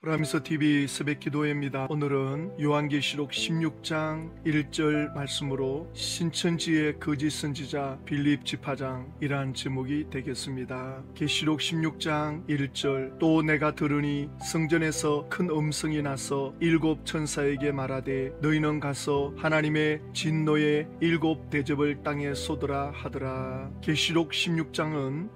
보람미소TV 새벽기도회입니다. 오늘은 요한계시록 16장 1절 말씀으로 신천지의 거짓 선지자 빌립 지파장이란 제목이 되겠습니다. 계시록 16장 1절 또 내가 들으니 성전에서 큰 음성이 나서 일곱 천사에게 말하되 너희는 가서 하나님의 진노의 일곱 대접을 땅에 쏟으라 하더라. 계시록 16장은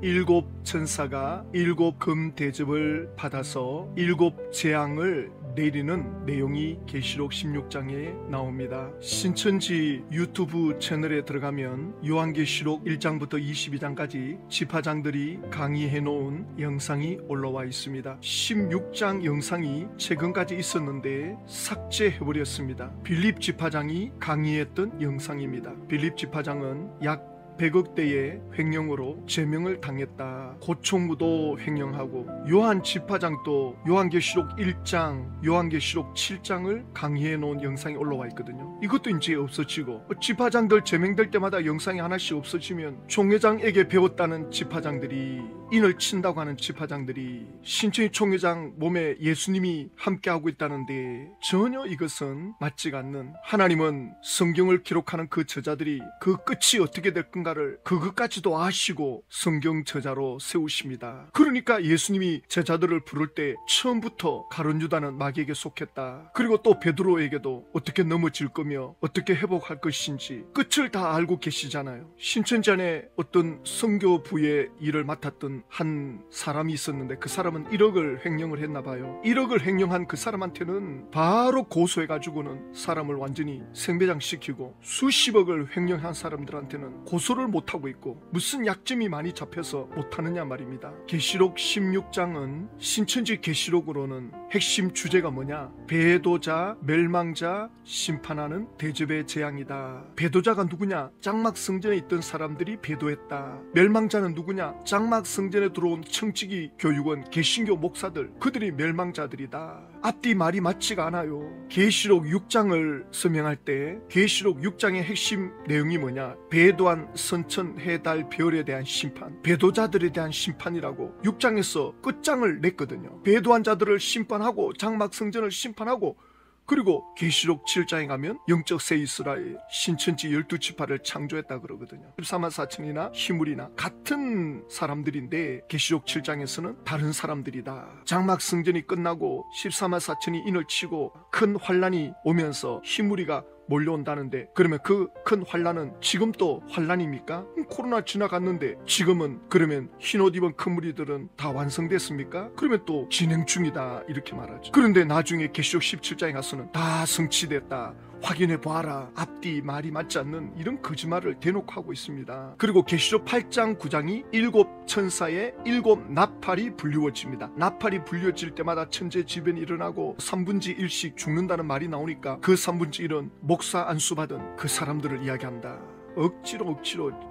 일곱 천사가 일곱 금 대접을 받아서 일곱 재앙을 내리는 내용이 계시록 16장에 나옵니다. 신천지 유튜브 채널에 들어가면 요한계시록 1장부터 22장까지 지파장들이 강의해 놓은 영상이 올라와 있습니다. 16장 영상이 최근까지 있었는데 삭제해버렸습니다. 빌립 지파장이 강의했던 영상입니다. 빌립 지파장은 약 100억대의 횡령으로 제명을 당했다. 고총무도 횡령하고 요한 지파장도 요한계시록 1장, 요한계시록 7장을 강의해 놓은 영상이 올라와 있거든요. 이것도 이제 없어지고 지파장들 제명될 때마다 영상이 하나씩 없어지면 총회장에게 배웠다는 지파장들이 인을 친다고 하는 지파장들이 신천지 총회장 몸에 예수님이 함께하고 있다는데 전혀 이것은 맞지가 않는, 하나님은 성경을 기록하는 그 저자들이 그 끝이 어떻게 될 건가를 그것까지도 아시고 성경 저자로 세우십니다. 그러니까 예수님이 제자들을 부를 때 처음부터 가룟 유다는 마귀에게 속했다. 그리고 또 베드로에게도 어떻게 넘어질 거며 어떻게 회복할 것인지 끝을 다 알고 계시잖아요. 신천지 안에 어떤 선교부의 일을 맡았던 한 사람이 있었는데 그 사람은 1억을 횡령을 했나 봐요. 1억을 횡령한 그 사람한테는 바로 고소해가지고는 사람을 완전히 생배장시키고, 수십억을 횡령한 사람들한테는 고소를 못하고 있고 무슨 약점이 많이 잡혀서 못하느냐 말입니다. 계시록 16장은 신천지 계시록으로는 핵심 주제가 뭐냐? 배도자, 멸망자, 심판하는 대접의 재앙이다. 배도자가 누구냐? 장막 성전에 있던 사람들이 배도했다. 멸망자는 누구냐? 장막 성전에 들어온 청지기 교육원 개신교 목사들, 그들이 멸망자들이다. 앞뒤 말이 맞지가 않아요. 계시록 6장을 설명할 때 계시록 6장의 핵심 내용이 뭐냐? 배도한 선천, 해달, 별에 대한 심판, 배도자들에 대한 심판이라고 6장에서 끝장을 냈거든요. 배도한 자들을 심판하고 장막 성전을 심판하고, 그리고 계시록 7장에 가면 영적 새 이스라엘 신천지 12지파를 창조했다 그러거든요. 14만 4천이나 희물이나 같은 사람들인데 계시록 7장에서는 다른 사람들이다. 장막 성전이 끝나고 14만 4천이 인을 치고 큰 환란이 오면서 희물이가 몰려온다는데, 그러면 그 큰 환란은 지금 또 환란입니까? 코로나 지나갔는데 지금은 그러면 흰옷 입은 큰 무리들은 다 완성됐습니까? 그러면 또 진행 중이다 이렇게 말하죠. 그런데 나중에 계시록 17장에 가서는 다 성취됐다, 확인해 보아라, 앞뒤 말이 맞지 않는 이런 거짓말을 대놓고 하고 있습니다. 그리고 계시록 8장 9장이 일곱 천사의 일곱 나팔이 불리워집니다. 나팔이 불려질 때마다 천재지변이 일어나고 3분의 1씩 죽는다는 말이 나오니까 그 3분의 1은 목사 안수 받은 그 사람들을 이야기한다. 억지로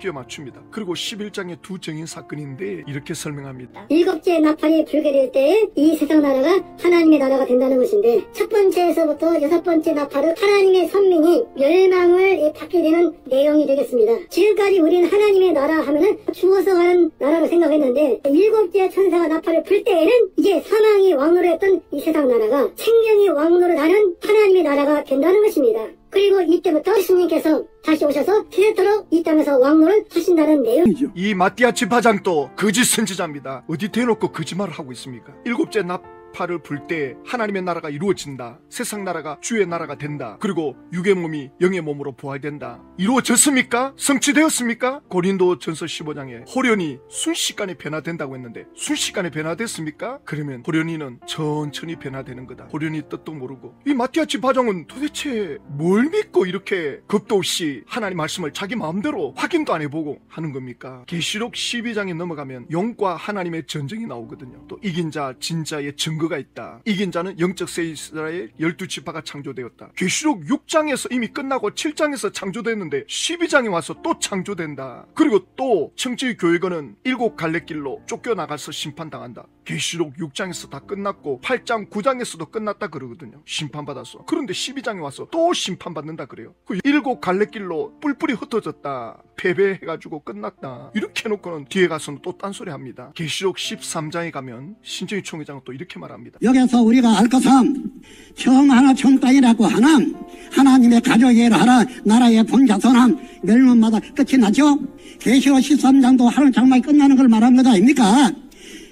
끼워 맞춥니다. 그리고 11장의 두 증인 사건인데 이렇게 설명합니다. 일곱째 나팔이 불게 될 때에 이 세상 나라가 하나님의 나라가 된다는 것인데, 첫 번째에서부터 여섯 번째 나팔은 하나님의 선민이 멸망을 받게 되는 내용이 되겠습니다. 지금까지 우리는 하나님의 나라 하면은 죽어서 가는 나라로 생각했는데, 일곱째 천사가 나팔을 불 때에는 이제 사망이 왕노로 했던 이 세상 나라가 생명이 왕노로 나는 하나님의 나라가 된다는 것입니다. 그리고 이때부터 예수님께서 다시 오셔서 세세토록 이 땅에서 왕노를 하신다는 내용이죠. 이 마띠아 지파장도 거짓 선지자입니다. 어디 대놓고 거짓말을 하고 있습니까? 일곱째 나팔을 불 때 하나님의 나라가 이루어진다. 세상 나라가 주의 나라가 된다. 그리고 육의 몸이 영의 몸으로 부활된다. 이루어졌습니까? 성취되었습니까? 고린도전서 15장에 호련히 순식간에 변화된다고 했는데 순식간에 변화됐습니까? 그러면 호련히는 천천히 변화되는 거다. 호련히 뜻도 모르고, 이 마띠아 지파장은 도대체 뭘 믿고 이렇게 겁도 없이 하나님 말씀을 자기 마음대로 확인도 안 해보고 하는 겁니까? 계시록 12장에 넘어가면 영과 하나님의 전쟁이 나오거든요. 또 이긴 자 진자의 증거가 있다. 이긴 자는 영적 새 이스라엘 12지파가 창조되었다. 계시록 6장에서 이미 끝나고 7장에서 창조됐는데 12장에 와서 또 창조된다. 그리고 또 청지기 교회관은 일곱 갈래길로 쫓겨나가서 심판당한다. 계시록 6장에서 다 끝났고 8장 9장에서도 끝났다 그러거든요. 심판받았어. 그런데 12장에 와서 또 심판받는다 그래요. 그 일곱 갈래길로 뿔뿔이 흩어졌다. 패배해가지고 끝났다 이렇게 해놓고는 뒤에 가서는 또 딴소리 합니다. 계시록 13장에 가면 신정희 총회장은 또 이렇게 말합니다. 여기서 우리가 알 것은 청하나 청땅이라고 하는 하나님의 가족이라 하라 나라의 본자손함 멸망마다 끝이 나죠. 계시록 13장도 하늘 장막이 끝나는 걸 말한 것 아닙니까?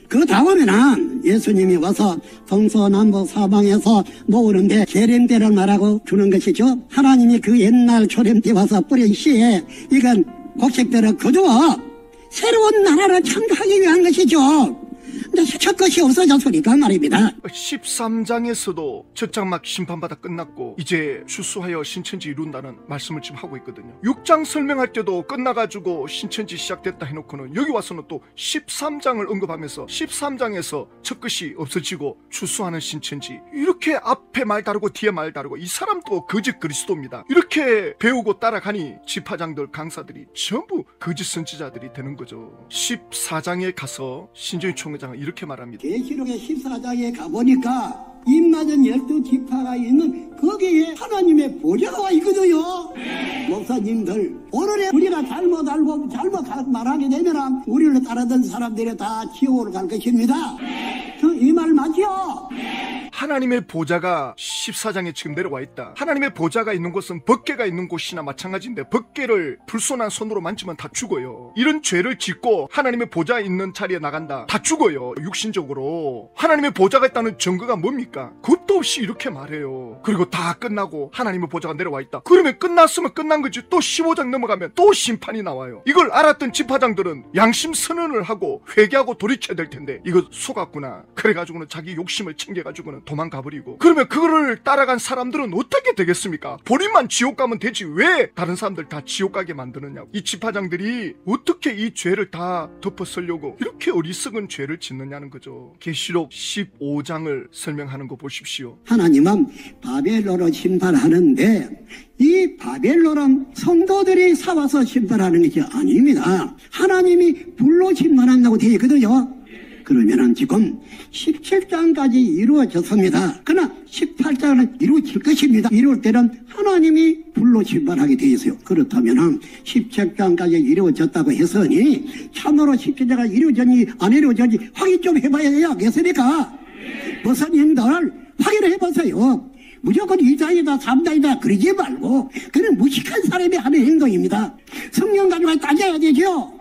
그 다음에는 예수님이 와서 동서남북 사방에서 모으는데 재림때를 말하고 주는 것이죠. 하나님이 그 옛날 초림때 와서 뿌린 씨에 이건 곡식들을 거두어 새로운 나라를 창조하기 위한 것이죠. 근데 첫 것이 없어졌으니까 말입니다. 13장에서도 첫 장막 심판받아 끝났고 이제 추수하여 신천지 이룬다는 말씀을 지금 하고 있거든요. 6장 설명할 때도 끝나가지고 신천지 시작됐다 해놓고는 여기 와서는 또 13장을 언급하면서 13장에서 첫 것이 없어지고 추수하는 신천지 이렇게 앞에 말 다르고 뒤에 말 다르고 이 사람도 거짓 그리스도입니다. 이렇게 배우고 따라가니 지파장들 강사들이 전부 거짓 선지자들이 되는 거죠. 14장에 가서 신정희 총회장은 이렇게 말합니다. 계시록의 14장에 가보니까 입맞은 12지파가 있는 거기에 하나님의 보좌가 와 있거든요. 목사님들 오늘에 우리가 잘못 알고 잘못 말하게 되면 우리를 따르던 사람들이 다 지옥으로 갈 것입니다. 이 말 맞죠? 하나님의 보좌가 14장에 지금 내려와 있다. 하나님의 보좌가 있는 곳은 법궤가 있는 곳이나 마찬가지인데 법궤를 불손한 손으로 만지면 다 죽어요. 이런 죄를 짓고 하나님의 보좌 있는 자리에 나간다. 다 죽어요. 육신적으로. 하나님의 보좌가 있다는 증거가 뭡니까? 겁도 없이 이렇게 말해요. 그리고 다 끝나고 하나님의 보좌가 내려와 있다. 그러면 끝났으면 끝난 거지. 또 15장 넘어가면 또 심판이 나와요. 이걸 알았던 지파장들은 양심 선언을 하고 회개하고 돌이켜야 될 텐데 이거 속았구나. 그래가지고는 자기 욕심을 챙겨가지고는 도망가버리고 그러면 그거를 따라간 사람들은 어떻게 되겠습니까? 본인만 지옥 가면 되지 왜 다른 사람들 다 지옥 가게 만드느냐고. 이 지파장들이 어떻게 이 죄를 다 덮어쓰려고 이렇게 어리석은 죄를 짓느냐는 거죠. 계시록 15장을 설명하는 거 보십시오. 하나님은 바벨론을 심판하는데 이 바벨론은 성도들이 사와서 심판하는 것이 아닙니다. 하나님이 불로 심판한다고 되어 있거든요. 그러면은 지금 17장까지 이루어졌습니다. 그러나 18장은 이루어질 것입니다. 이룰 때는 하나님이 불로 심판하게 되어 있어요. 그렇다면은 17장까지 이루어졌다고 했으니 참으로 17장이 이루어졌니 안 이루어졌니 확인 좀 해봐야 되지 않겠습니까? 목사님들 확인을 해보세요. 무조건 2장이다 3장이다 그러지 말고 그는 무식한 사람이 하는 행동입니다. 성령 가지고 따져야 되죠.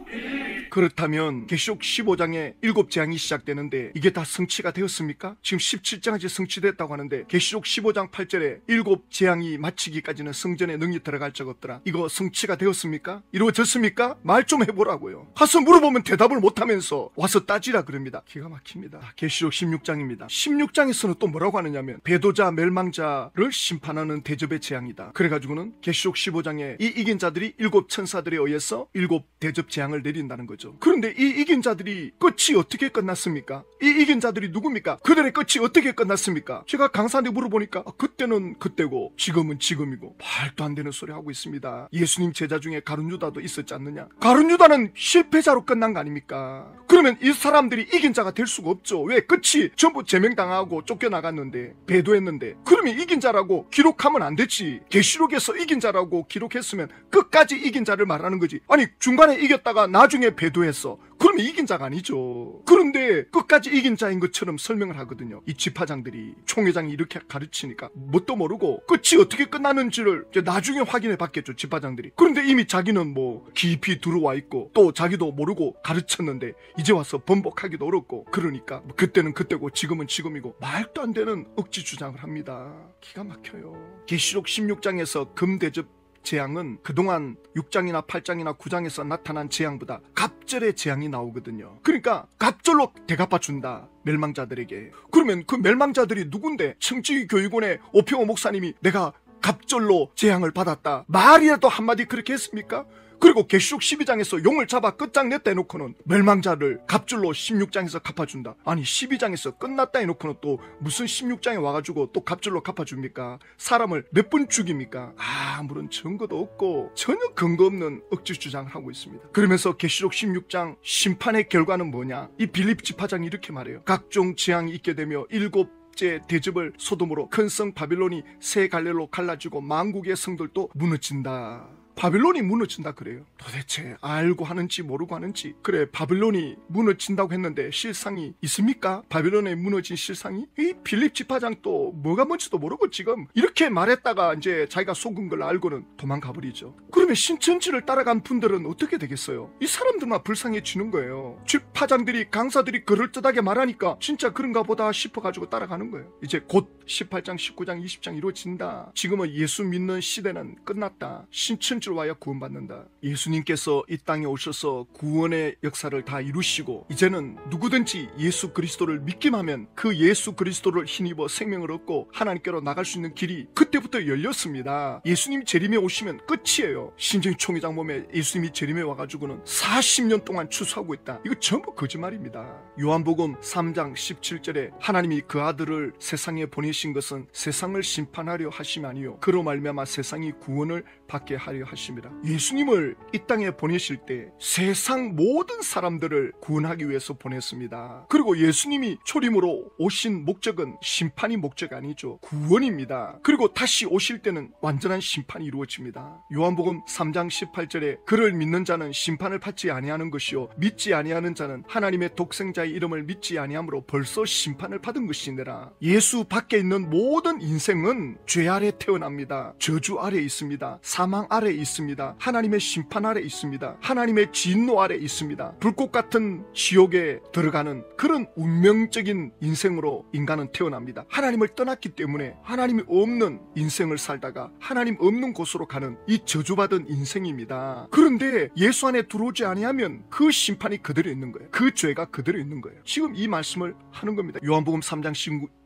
그렇다면 계시록 15장에 7재앙이 시작되는데 이게 다 성취가 되었습니까? 지금 17장까지 성취됐다고 하는데 계시록 15장 8절에 7재앙이 마치기까지는 성전에 능히 들어갈 적 없더라. 이거 성취가 되었습니까? 이루어졌습니까? 말 좀 해보라고요. 가서 물어보면 대답을 못하면서 와서 따지라 그럽니다. 기가 막힙니다. 계시록 16장입니다. 16장에서는 또 뭐라고 하느냐면 배도자 멸망자를 심판하는 대접의 재앙이다. 그래가지고는 계시록 15장에 이 이긴 자들이 7천사들에 의해서 7대접 재앙을 내린다는 거죠. 그런데 이 이긴 자들이 끝이 어떻게 끝났습니까? 이 이긴 자들이 누굽니까? 그들의 끝이 어떻게 끝났습니까? 제가 강사한테 물어보니까 그때는 그때고 지금은 지금이고 말도 안 되는 소리 하고 있습니다. 예수님 제자 중에 가룟 유다도 있었지 않느냐? 가룟 유다는 실패자로 끝난 거 아닙니까? 그러면 이 사람들이 이긴 자가 될 수가 없죠. 왜? 끝이 전부 제명당하고 쫓겨나갔는데 배도했는데 그러면 이긴 자라고 기록하면 안 되지. 계시록에서 이긴 자라고 기록했으면 끝까지 이긴 자를 말하는 거지. 아니 중간에 이겼다가 나중에 배도했어. 그러면 이긴 자가 아니죠. 그런데 끝까지 이긴 자인 것처럼 설명을 하거든요. 이 지파장들이 총회장이 이렇게 가르치니까 뭣도 모르고 끝이 어떻게 끝나는지를 이제 나중에 확인해 봤겠죠. 지파장들이. 그런데 이미 자기는 뭐 깊이 들어와 있고 또 자기도 모르고 가르쳤는데 이제 와서 번복하기도 어렵고 그러니까 뭐 그때는 그때고 지금은 지금이고 말도 안 되는 억지 주장을 합니다. 기가 막혀요. 계시록 16장에서 금대접 재앙은 그동안 6장이나 8장이나 9장에서 나타난 재앙보다 갑절의 재앙이 나오거든요. 그러니까 갑절로 대갚아준다. 멸망자들에게. 그러면 그 멸망자들이 누군데? 청지교육원의 오평호 목사님이 내가 갑절로 재앙을 받았다. 말이라도 한마디 그렇게 했습니까? 그리고 계시록 12장에서 용을 잡아 끝장냈다 해놓고는 멸망자를 갑줄로 16장에서 갚아준다. 아니 12장에서 끝났다 해놓고는 또 무슨 16장에 와가지고 또 갑줄로 갚아줍니까? 사람을 몇 번 죽입니까? 아무런 증거도 없고 전혀 근거 없는 억지 주장을 하고 있습니다. 그러면서 계시록 16장 심판의 결과는 뭐냐? 이 빌립 지파장이 이렇게 말해요. 각종 재앙이 있게 되며 7째 대접을 소돔으로 큰 성 바빌론이 세 갈래로 갈라지고 만국의 성들도 무너진다. 바벨론이 무너진다 그래요. 도대체 알고 하는지 모르고 하는지. 그래, 바벨론이 무너진다고 했는데 실상이 있습니까? 바벨론에 무너진 실상이? 이 빌립 지파장 또 뭐가 뭔지도 모르고 지금 이렇게 말했다가 이제 자기가 속은 걸 알고는 도망가 버리죠. 그러면 신천지를 따라간 분들은 어떻게 되겠어요? 이 사람들만 불쌍해지는 거예요. 지파장들이, 강사들이 그럴듯하게 말하니까 진짜 그런가 보다 싶어가지고 따라가는 거예요. 이제 곧 18장, 19장, 20장 이루어진다. 지금은 예수 믿는 시대는 끝났다. 신천지로 와야 구원받는다. 예수님께서 이 땅에 오셔서 구원의 역사를 다 이루시고 이제는 누구든지 예수 그리스도를 믿기만 하면 그 예수 그리스도를 힘입어 생명을 얻고 하나님께로 나갈 수 있는 길이 그때부터 열렸습니다. 예수님이 재림에 오시면 끝이에요. 신정희 총회장 몸에 예수님이 재림에 와가지고는 40년 동안 추수하고 있다. 이거 전부 거짓말입니다. 요한복음 3장 17절에 하나님이 그 아들을 세상에 보내신 것은 세상을 심판하려 하심이 아니요 그로 말미암아 세상이 구원을 받게 하려 하심이라. 예수님을 이 땅에 보내실 때 세상 모든 사람들을 구원하기 위해서 보냈습니다. 그리고 예수님이 초림으로 오신 목적은 심판이 목적 아니죠. 구원입니다. 그리고 다시 오실 때는 완전한 심판이 이루어집니다. 요한복음 3장 18절에 그를 믿는 자는 심판을 받지 아니하는 것이요 믿지 아니하는 자는 하나님의 독생자의 이름을 믿지 아니함으로 벌써 심판을 받은 것이니라. 예수 밖에 있는 모든 인생은 죄 아래 태어납니다. 저주 아래 있습니다. 사망 아래 있습니다. 하나님의 심판 아래 있습니다. 하나님의 진노 아래 있습니다. 불꽃 같은 지옥에 들어가는 그런 운명적인 인생으로 인간은 태어납니다. 하나님을 떠났기 때문에 하나님이 없는 인생을 살다가 하나님 없는 곳으로 가는 이 저주받은 인생입니다. 그런데 예수 안에 들어오지 아니하면 그 심판이 그대로 있는 거예요. 그 죄가 그대로 있는 거예요. 지금 이 말씀을 하는 겁니다. 요한복음 3장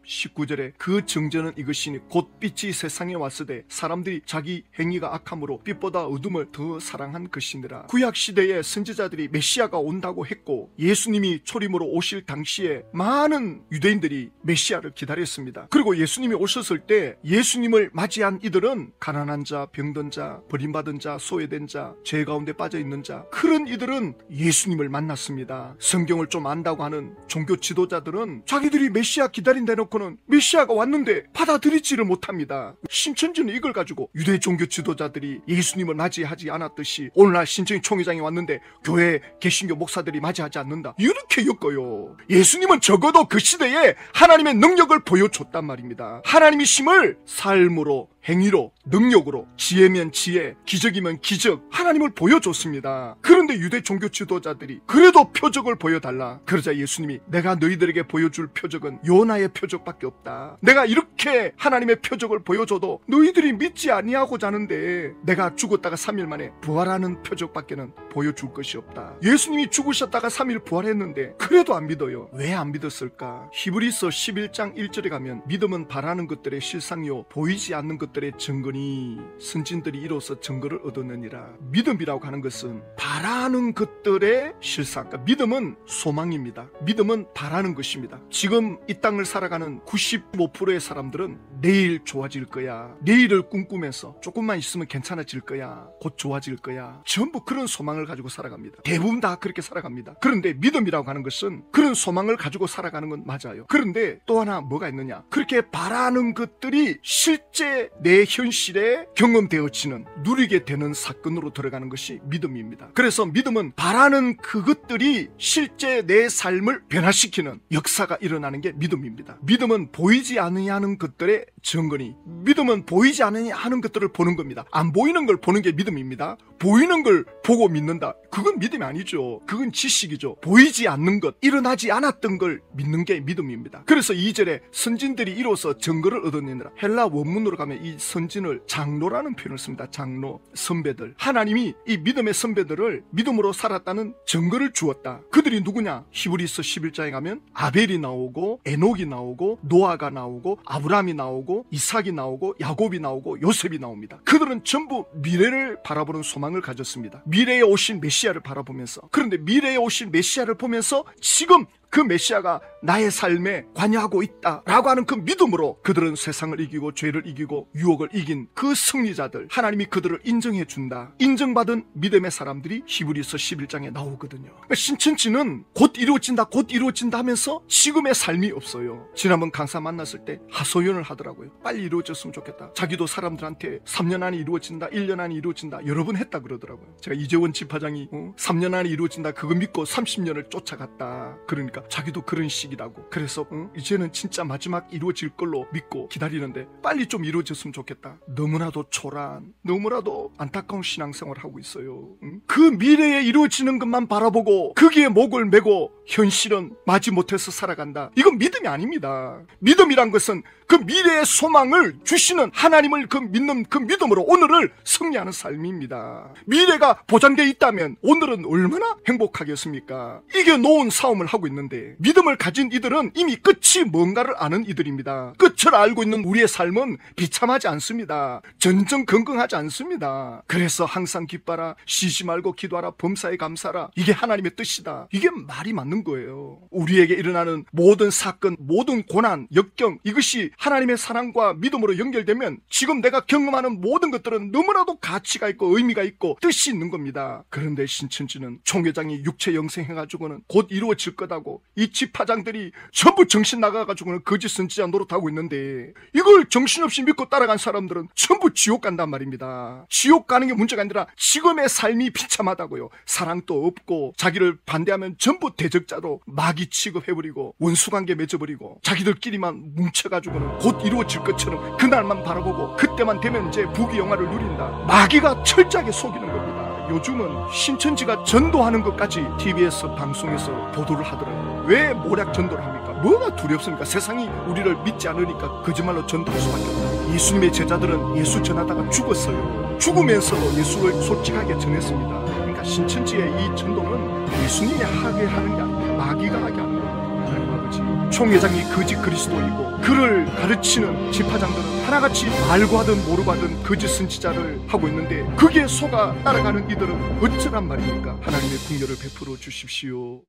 19절에 그 정죄는 이것이니 곧 빛이 세상에 왔으되 사람들이 자기 행위가 악함으로 빛보다 어둠을 더 사랑한 것이니라. 구약시대에 선지자들이 메시아가 온다고 했고 예수님이 초림으로 오실 당시에 많은 유대인들이 메시아를 기다렸습니다. 그리고 예수님이 오셨을 때 예수님을 맞이한 이들은 가난한 자, 병든 자, 버림받은 자, 소외된 자, 죄 가운데 빠져있는 자, 그런 이들은 예수님을 만났습니다. 성경을 좀 안다고 하는 종교 지도자들은 자기들이 메시아 기다린다 놓고 는 메시아가 왔는데 받아들이지를 못합니다. 신천지는 이걸 가지고 유대 종교 지도자들이 예수님을 맞이하지 않았듯이 오늘날 신천지 총회장이 왔는데 교회 개신교 목사들이 맞이하지 않는다, 이렇게 엮어요. 예수님은 적어도 그 시대에 하나님의 능력을 보여줬단 말입니다. 하나님의 힘을 삶으로, 행위로, 능력으로, 지혜면 지혜, 기적이면 기적, 하나님을 보여줬습니다. 그런데 유대 종교 지도자들이 그래도 표적을 보여달라. 그러자 예수님이 내가 너희들에게 보여줄 표적은 요나의 표적밖에 없다. 내가 이렇게 하나님의 표적을 보여줘도 너희들이 믿지 아니하고자 하는데 내가 죽었다가 3일 만에 부활하는 표적밖에는 보여줄 것이 없다. 예수님이 죽으셨다가 3일 부활했는데 그래도 안 믿어요. 왜 안 믿었을까? 히브리서 11장 1절에 가면 믿음은 바라는 것들의 실상이요 보이지 않는 것들의 증거니 선진들이 이로써 증거를 얻었느니라. 믿음이라고 하는 것은 바라는 것들의 실상, 그러니까 믿음은 소망입니다. 믿음은 바라는 것입니다. 지금 이 땅을 살아가는 95%의 사람들은 내일 좋아질 거야, 내일을 꿈꾸면서 조금만 있으면 괜찮아질 거야, 곧 좋아질 거야, 전부 그런 소망을 가지고 살아갑니다. 대부분 다 그렇게 살아갑니다. 그런데 믿음이라고 하는 것은 그런 소망을 가지고 살아가는 건 맞아요. 그런데 또 하나 뭐가 있느냐, 그렇게 바라는 것들이 실제 내 현실에 경험되어지는, 누리게 되는 사건으로 들어가는 것이 믿음입니다. 그래서 믿음은 바라는 그것들이 실제 내 삶을 변화시키는 역사가 일어나는 게 믿음입니다. 믿음은 보이지 아니하는 것들의 증거니, 믿음은 보이지 아니하는 것들을 보는 겁니다. 안 보이는 걸 보는 게 믿음입니다. 보이는 걸 보고 믿는다, 그건 믿음이 아니죠. 그건 지식이죠. 보이지 않는 것, 일어나지 않았던 걸 믿는 게 믿음입니다. 그래서 2절에 선진들이 이로써 증거를 얻었느니라. 헬라 원문으로 가면 이 선진을 장로라는 표현을 씁니다. 장로, 선배들. 하나님이 이 믿음의 선배들을 믿음으로 살았다는 증거를 주었다. 그들이 누구냐? 히브리서 11장에 가면 아벨이 나오고 에녹이 나오고 노아가 나오고 아브라함이 나오고 이삭이 나오고 야곱이 나오고 요셉이 나옵니다. 그들은 전부 미래를 바라보는 소망을 가졌습니다. 미래에 오신 메시아를 바라보면서. 그런데 미래에 오신 메시아를 보면서 지금 그 메시아가 나의 삶에 관여하고 있다라고 하는 그 믿음으로 그들은 세상을 이기고 죄를 이기고 유혹을 이긴 그 승리자들, 하나님이 그들을 인정해 준다. 인정받은 믿음의 사람들이 히브리서 11장에 나오거든요. 신천지는 곧 이루어진다 곧 이루어진다 하면서 지금의 삶이 없어요. 지난번 강사 만났을 때 하소연을 하더라고요. 빨리 이루어졌으면 좋겠다. 자기도 사람들한테 3년 안에 이루어진다, 1년 안에 이루어진다 여러 번 했다 그러더라고요. 제가 이재원 지파장이 3년 안에 이루어진다 그거 믿고 30년을 쫓아갔다. 그러니까 자기도 그런 시기라고. 그래서 이제는 진짜 마지막 이루어질 걸로 믿고 기다리는데 빨리 좀 이루어졌으면 좋겠다. 너무나도 초라한, 너무나도 안타까운 신앙생활을 하고 있어요. 그 미래에 이루어지는 것만 바라보고 거기에 목을 메고 현실은 마지 못해서 살아간다. 이건 믿음이 아닙니다. 믿음이란 것은 그 미래의 소망을 주시는 하나님을 믿는 그 믿음으로 오늘을 승리하는 삶입니다. 미래가 보장되어 있다면 오늘은 얼마나 행복하겠습니까? 이겨놓은 싸움을 하고 있는데 믿음을 가진 이들은 이미 끝이 뭔가를 아는 이들입니다. 끝을 알고 있는 우리의 삶은 비참하지 않습니다. 전전긍긍하지 않습니다. 그래서 항상 기뻐라, 쉬지 말고 기도하라, 범사에 감사하라. 이게 하나님의 뜻이다. 이게 말이 맞는 거예요. 우리에게 일어나는 모든 사건, 모든 고난, 역경, 이것이 하나님의 사랑과 믿음으로 연결되면 지금 내가 경험하는 모든 것들은 너무나도 가치가 있고 의미가 있고 뜻이 있는 겁니다. 그런데 신천지는 총회장이 육체 영생해가지고는 곧 이루어질 거다고 이 지파장들이 전부 정신 나가가지고는 거짓 선지자 노릇하고 있는데 이걸 정신없이 믿고 따라간 사람들은 전부 지옥 간단 말입니다. 지옥 가는 게 문제가 아니라 지금의 삶이 비참하다고요. 사랑도 없고 자기를 반대하면 전부 대적자로 마귀 취급해버리고 원수관계 맺어버리고 자기들끼리만 뭉쳐가지고는 곧 이루어질 것처럼 그날만 바라보고 그때만 되면 이제 부귀영화를 누린다. 마귀가 철저하게 속이는 겁니다. 요즘은 신천지가 전도하는 것까지 TV에서 방송에서 보도를 하더라고요. 왜 모략 전도를 합니까? 뭐가 두렵습니까? 세상이 우리를 믿지 않으니까 거짓말로 전도할 수밖에 없다. 예수님의 제자들은 예수 전하다가 죽었어요. 죽으면서도 예수를 솔직하게 전했습니다. 그러니까 신천지의 이 전도는 예수님이 하게 하는 게 아니라 마귀가 하게 하는 거예요. 하나님 아버지, 총회장이 거짓 그리스도이고 그를 가르치는 지파장들은 하나같이 알고 하든 모르고 하든 거짓 선지자를 하고 있는데 거기에 속아 따라가는 이들은 어쩌란 말입니까? 하나님의 긍휼을 베풀어 주십시오.